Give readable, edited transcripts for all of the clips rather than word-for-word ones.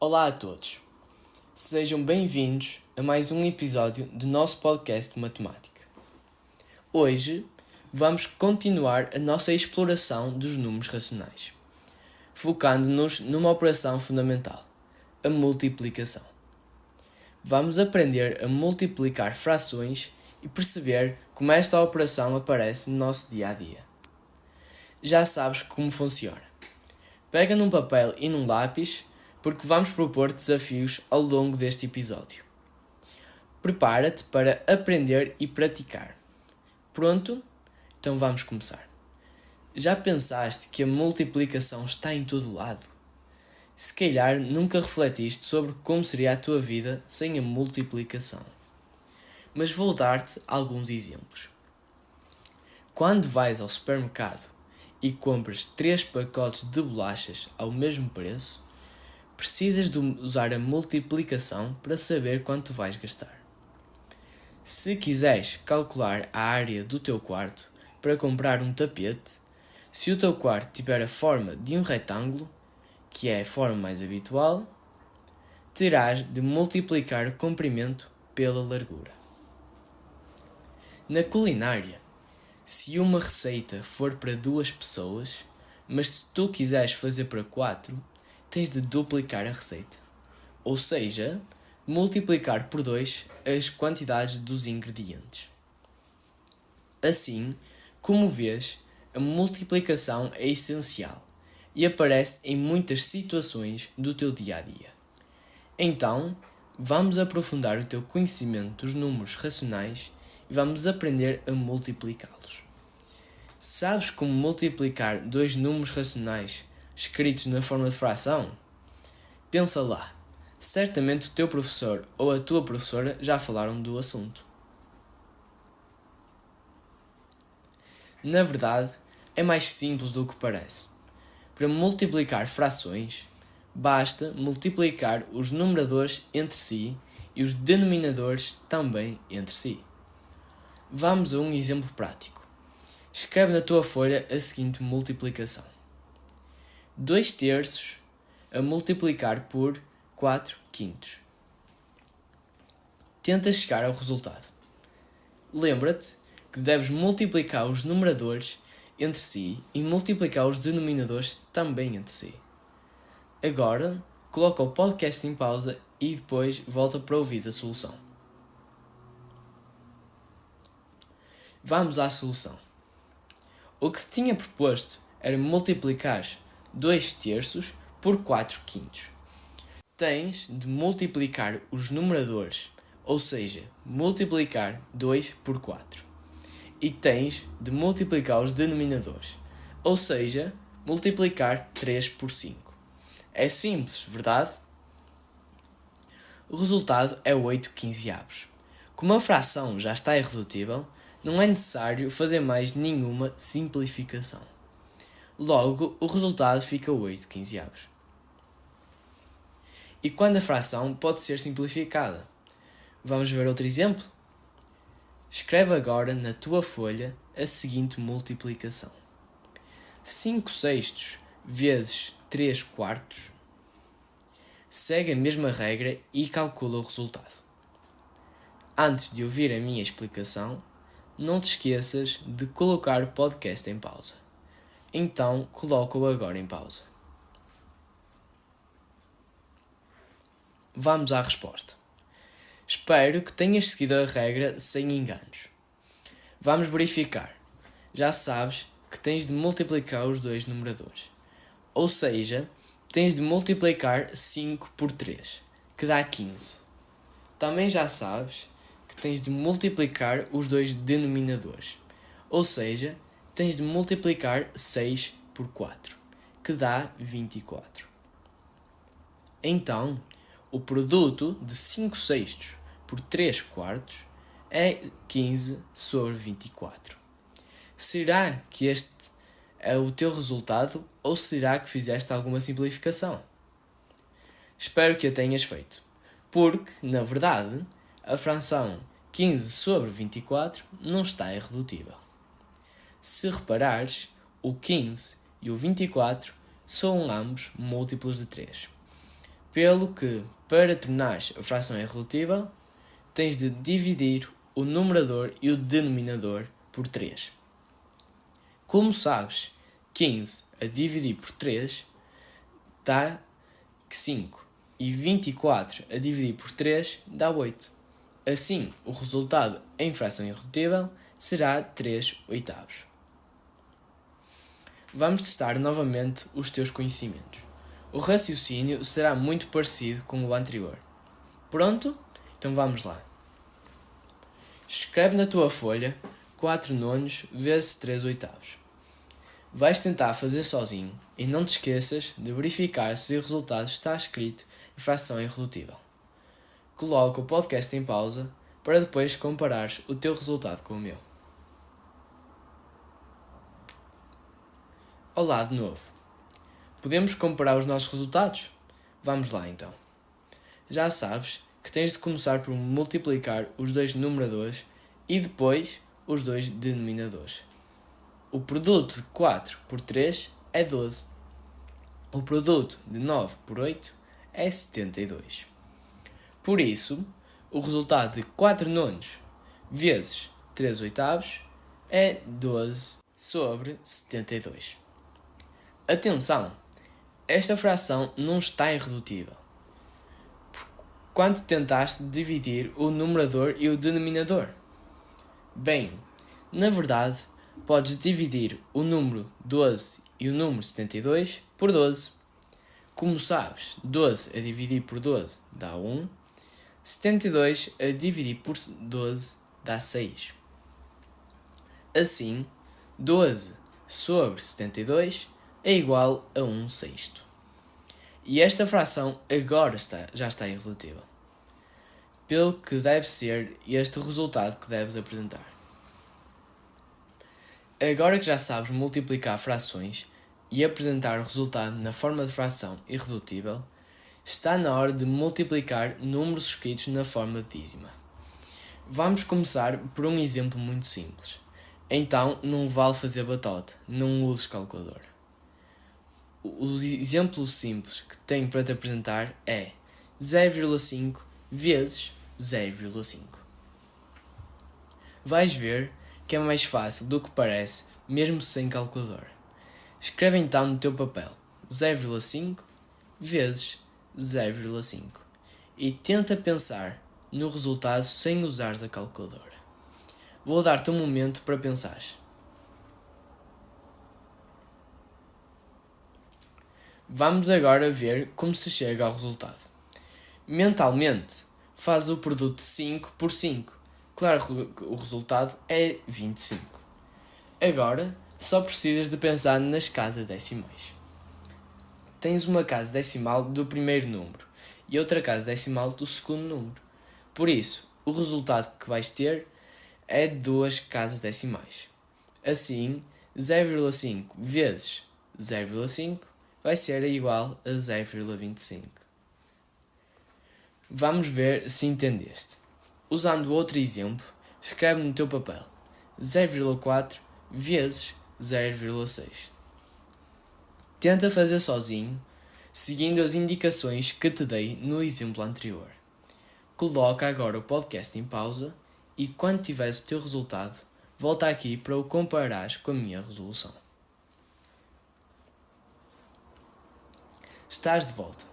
Olá a todos, sejam bem-vindos a mais um episódio do nosso podcast de matemática. Hoje vamos continuar a nossa exploração dos números racionais, focando-nos numa operação fundamental, a multiplicação. Vamos aprender a multiplicar frações e perceber como esta operação aparece no nosso dia-a-dia. Já sabes como funciona. Pega num papel e num lápis, porque vamos propor desafios ao longo deste episódio. Prepara-te para aprender e praticar. Pronto? Então vamos começar. Já pensaste que a multiplicação está em todo lado? Se calhar nunca refletiste sobre como seria a tua vida sem a multiplicação. Mas vou dar-te alguns exemplos. Quando vais ao supermercado e compras 3 pacotes de bolachas ao mesmo preço, precisas de usar a multiplicação para saber quanto vais gastar. Se quiseres calcular a área do teu quarto para comprar um tapete, se o teu quarto tiver a forma de um retângulo, que é a forma mais habitual, terás de multiplicar o comprimento pela largura. Na culinária, se uma receita for para 2 pessoas, mas se tu quiseres fazer para 4, tens de duplicar a receita. Ou seja, multiplicar por 2 as quantidades dos ingredientes. Assim, como vês, a multiplicação é essencial e aparece em muitas situações do teu dia-a-dia. Então, vamos aprofundar o teu conhecimento dos números racionais e vamos aprender a multiplicá-los. Sabes como multiplicar 2 números racionais escritos na forma de fração? Pensa lá, certamente o teu professor ou a tua professora já falaram do assunto. Na verdade, é mais simples do que parece. Para multiplicar frações, basta multiplicar os numeradores entre si e os denominadores também entre si. Vamos a um exemplo prático. Escreve na tua folha a seguinte multiplicação: 2 terços a multiplicar por 4 quintos. Tenta chegar ao resultado. Lembra-te que deves multiplicar os numeradores entre si e multiplicar os denominadores também entre si. Agora, coloca o podcast em pausa e depois volta para ouvir a solução. Vamos à solução. O que te tinha proposto era multiplicar 2 terços por 4 quintos. Tens de multiplicar os numeradores, ou seja, multiplicar 2 por 4. E tens de multiplicar os denominadores, ou seja, multiplicar 3 por 5. É simples, verdade? O resultado é 8 quinzeavos. Como a fração já está irredutível, não é necessário fazer mais nenhuma simplificação. Logo, o resultado fica 8 quinzeavos. E quando a fração pode ser simplificada? Vamos ver outro exemplo? Escreve agora na tua folha a seguinte multiplicação: 5 sextos vezes 3 quartos. Segue a mesma regra e calcula o resultado. Antes de ouvir a minha explicação, não te esqueças de colocar o podcast em pausa. Então, coloca-o agora em pausa. Vamos à resposta. Espero que tenhas seguido a regra sem enganos. Vamos verificar. Já sabes que tens de multiplicar os 2 numeradores. Ou seja, tens de multiplicar 5 por 3, que dá 15. Também já sabes que tens de multiplicar os 2 denominadores. Ou seja, tens de multiplicar 6 por 4, que dá 24. Então, o produto de 5 sextos por 3 quartos é 15 sobre 24. Será que este é o teu resultado ou será que fizeste alguma simplificação? Espero que a tenhas feito, porque, na verdade, a fração 15 sobre 24 não está irredutível. Se reparares, o 15 e o 24 são ambos múltiplos de 3. pelo que, para tornares a fração irredutível, tens de dividir o numerador e o denominador por 3. Como sabes, 15 a dividir por 3 dá 5 e 24 a dividir por 3 dá 8. Assim, o resultado em fração irredutível será 3/8. Vamos testar novamente os teus conhecimentos. O raciocínio será muito parecido com o anterior. Pronto? Então vamos lá. Escreve na tua folha 4/9 vezes 3/8. Vais tentar fazer sozinho e não te esqueças de verificar se o resultado está escrito em fração irredutível. Coloca o podcast em pausa para depois comparares o teu resultado com o meu. Olá de novo. Podemos comparar os nossos resultados? Vamos lá então. Já sabes que tens de começar por multiplicar os dois numeradores e depois os dois denominadores. O produto de 4 por 3 é 12. O produto de 9 por 8 é 72. Por isso, o resultado de 4/9 vezes 3/8 é 12/72. Atenção! Esta fração não está irredutível. Quando tentaste dividir o numerador e o denominador? Bem, na verdade, podes dividir o número 12 e o número 72 por 12. Como sabes, 12 a dividir por 12 dá 1, 72 a dividir por 12 dá 6. Assim, 12/72 é igual a 1/6. E esta fração agora já está irredutível, pelo que deve ser este o resultado que deves apresentar. Agora que já sabes multiplicar frações e apresentar o resultado na forma de fração irredutível, está na hora de multiplicar números escritos na forma de dízima. Vamos começar por um exemplo muito simples. Então não vale fazer batota, não uses calculadora. O exemplo simples que tenho para te apresentar é 0,5 vezes 0,5. Vais ver que é mais fácil do que parece, mesmo sem calculadora. Escreve então no teu papel 0,5 vezes 0,5 e tenta pensar no resultado sem usares a calculadora. Vou dar-te um momento para pensar. Vamos agora ver como se chega ao resultado. Mentalmente, faz o produto 5 por 5. Claro que o resultado é 25. Agora, só precisas de pensar nas casas decimais. Tens uma casa decimal do primeiro número e outra casa decimal do segundo número. Por isso, o resultado que vais ter é 2 casas decimais. Assim, 0,5 vezes 0,5 vai ser igual a 0,25. Vamos ver se entendeste. Usando outro exemplo, escreve no teu papel 0,4 vezes 0,6. Tenta fazer sozinho, seguindo as indicações que te dei no exemplo anterior. Coloca agora o podcast em pausa e quando tiveres o teu resultado, volta aqui para o comparares com a minha resolução. Estás de volta.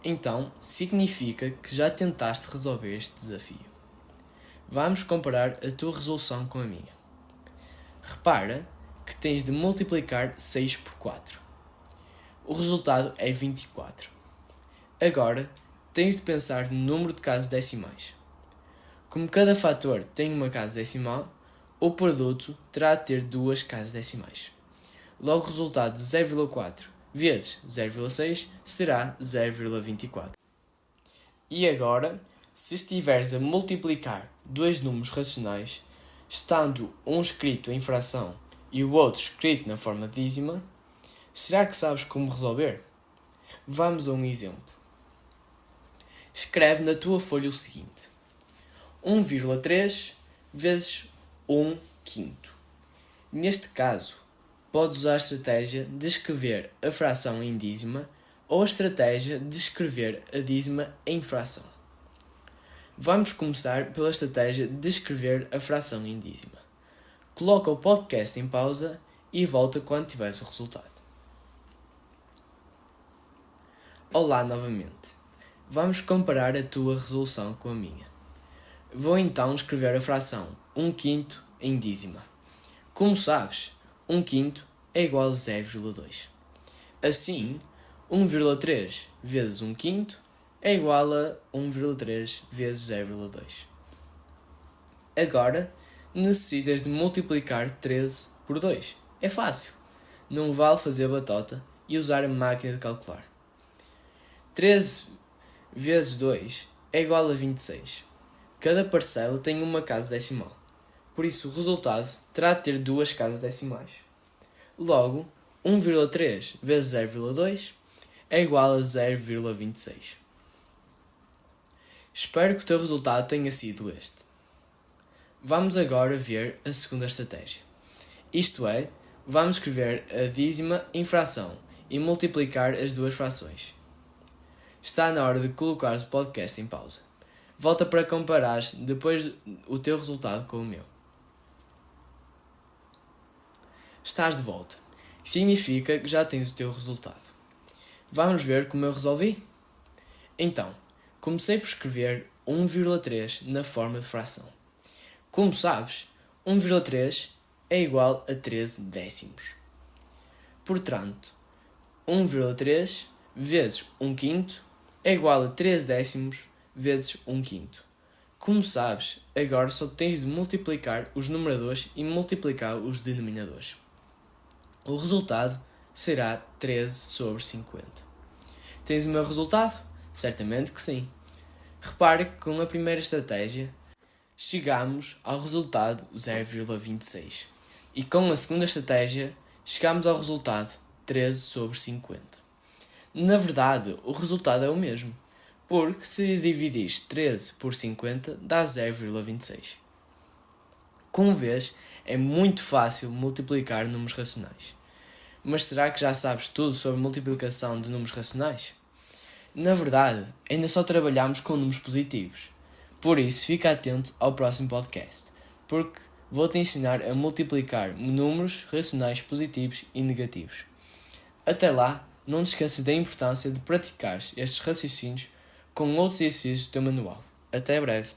Então, significa que já tentaste resolver este desafio. Vamos comparar a tua resolução com a minha. Repara que tens de multiplicar 6 por 4. O resultado é 24. Agora, tens de pensar no número de casas decimais. Como cada fator tem uma casa decimal, o produto terá de ter 2 casas decimais. Logo, o resultado de 0,4 vezes 0,6 será 0,24. E agora, se estiveres a multiplicar dois números racionais, estando um escrito em fração e o outro escrito na forma dízima, será que sabes como resolver? Vamos a um exemplo. Escreve na tua folha o seguinte: 1,3 vezes 1 quinto. Neste caso, podes usar a estratégia de escrever a fração em dízima ou a estratégia de escrever a dízima em fração. Vamos começar pela estratégia de escrever a fração em dízima. Coloca o podcast em pausa e volta quando tiveres o resultado. Olá novamente. Vamos comparar a tua resolução com a minha. Vou então escrever a fração 1/5 em dízima. Como sabes, 1/5 é igual a 0,2. Assim, 1,3 vezes 1/5 é igual a 1,3 vezes 0,2. Agora, necessitas de multiplicar 13 por 2. É fácil. Não vale fazer batota e usar a máquina de calcular. 13 vezes 2 é igual a 26. Cada parcela tem uma casa decimal. Por isso, o resultado terá de ter duas casas decimais. Logo, 1,3 vezes 0,2 é igual a 0,26. Espero que o teu resultado tenha sido este. Vamos agora ver a segunda estratégia. Isto é, vamos escrever a dízima em fração e multiplicar as duas frações. Está na hora de colocares o podcast em pausa. Volta para comparares depois o teu resultado com o meu. Estás de volta. Significa que já tens o teu resultado. Vamos ver como eu resolvi? Então, comecei por escrever 1,3 na forma de fração. Como sabes, 1,3 é igual a 13 décimos. Portanto, 1,3 vezes 1/5 é igual a 13 décimos vezes 1/5. Como sabes, agora só tens de multiplicar os numeradores e multiplicar os denominadores. O resultado será 13 sobre 50. Tens o meu resultado? Certamente que sim. Repare que com a primeira estratégia chegamos ao resultado 0,26 e com a segunda estratégia chegamos ao resultado 13 sobre 50. Na verdade, o resultado é o mesmo, porque se dividires 13 por 50 dá 0,26. Como vês, é muito fácil multiplicar números racionais. Mas será que já sabes tudo sobre multiplicação de números racionais? Na verdade, ainda só trabalhamos com números positivos. Por isso, fica atento ao próximo podcast, porque vou-te ensinar a multiplicar números racionais positivos e negativos. Até lá, não te esqueças da importância de praticar estes raciocínios com outros exercícios do teu manual. Até breve!